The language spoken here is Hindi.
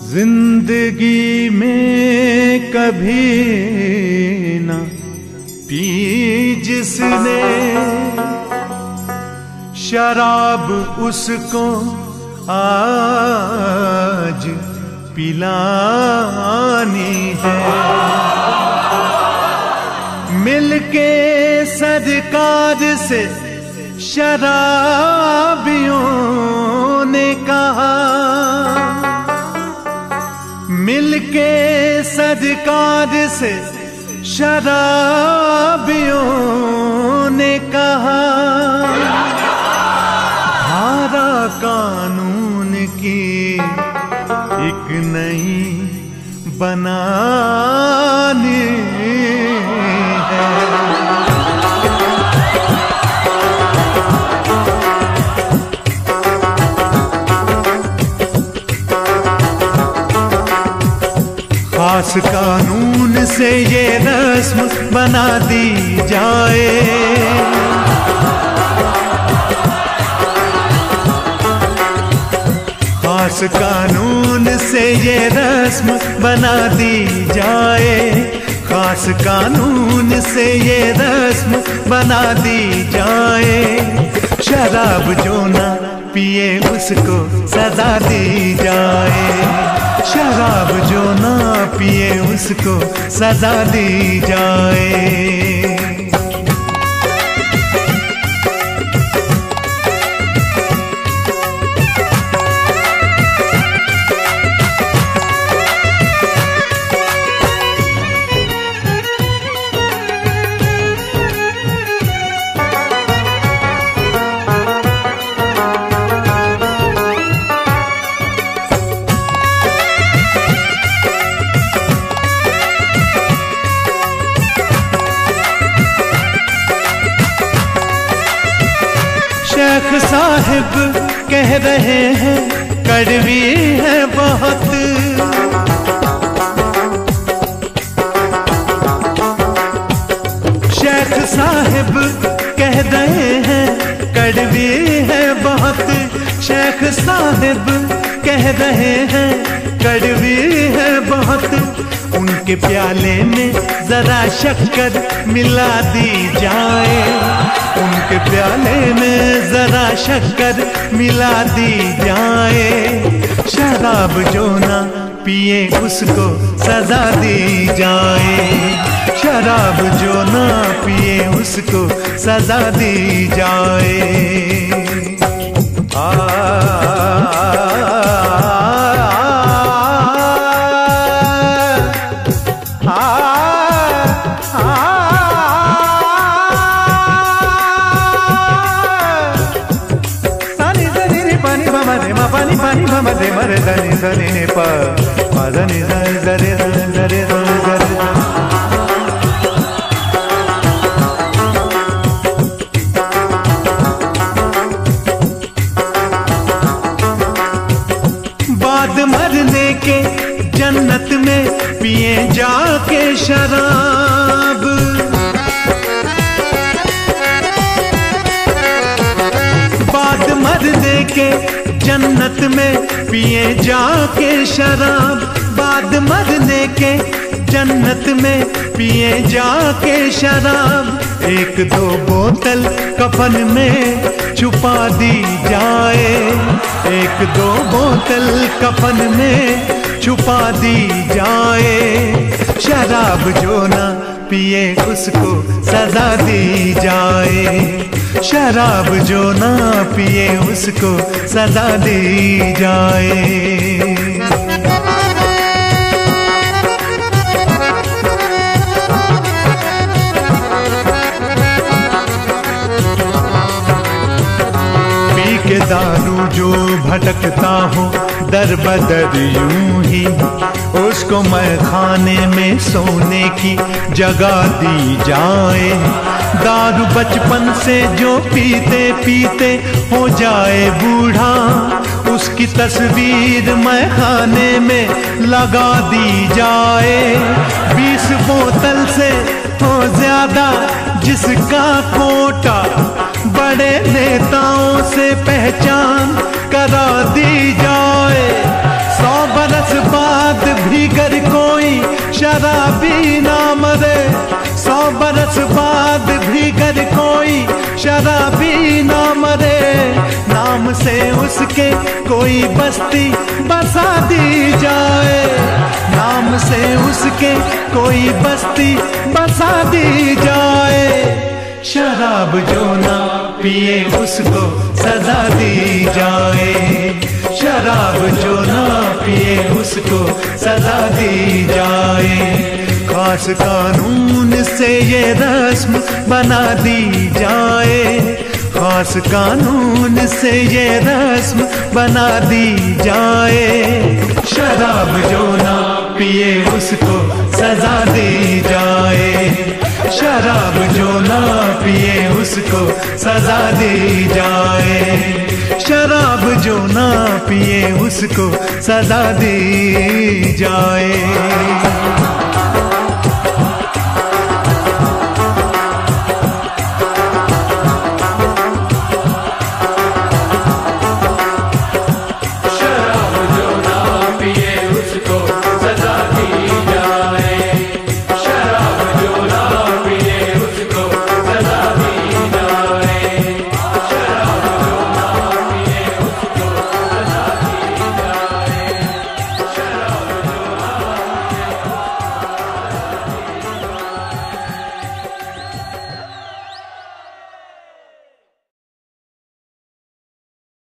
जिंदगी में कभी न पी जिसने शराब उसको आज पिलानी है। मिलके सदकार से शराबियों ने कहा, मिलके सदकार से शराबियों ने कहा, धारा कानून की एक नई बनानी है। खास कानून से ये रस्म बना दी जाए, खास कानून से ये रस्म बना दी जाए, खास कानून से ये रस्म बना दी जाए। शराब जो ना पिए उसको सजा दी जाए, शराब जो ना पिए उसको सजा दी जाए। शेख साहिब कह रहे हैं कड़वी है बहुत, शेख साहिब कह रहे हैं कड़वी है बहुत, शेख साहिब कह रहे हैं कड़वी है बहुत। उनके प्याले में जरा शक्कर मिला दी जाए, उनके प्याले में जरा शक्कर मिला दी जाए। शराब जो ना पिए उसको सजा दी जाए, शराब जो ना पिए उसको सजा दी जाए। पानी पानी मम दे मरे धनी धनी ने पा धनी धनी धरे धरे धरे धरे। बाद मरने के जन्नत में पिए जाके शराब, बाद मरने के जन्नत में पिए जाके शराब, बाद मरने के जन्नत में पिए जाके शराब। एक दो बोतल कफन में छुपा दी जाए, एक दो बोतल कफन में छुपा दी जाए। शराब जो ना पिए उसको सजा दी जाए, शराब जो ना पिए उसको सजा दी जाए। पी के दारू जो भटकता हो दर बदर यूं ही, उसको मैं खाने में सोने की जगह दी जाए। दारू बचपन से जो पीते पीते हो जाए बूढ़ा, उसकी तस्वीर मैं खाने में लगा दी जाए। 20 बोतल से हो ज्यादा जिसका कोटा बड़े नेताओं से पहचान करा दी जाए। 100 बरस बाद भी गर कोई शराबी ना मरे, 100 बरस बाद भी गर कोई शराबी ना मरे, नाम से उसके कोई बस्ती बसा दी जाए, नाम से उसके कोई बस्ती बसा दी जाए। शराब जो ना पिए उसको सजा दी जाए, शराब जो ना पिए उसको सजा दी जाए। खास कानून से ये रस्म बना दी जाए, खास कानून से ये रस्म बना दी जाए। शराब जो ना पिए उसको सजा दी जाए, शराब जो ना पिए उसको सजा दी जाए, शराब जो ना पिए उसको सजा दी जाए।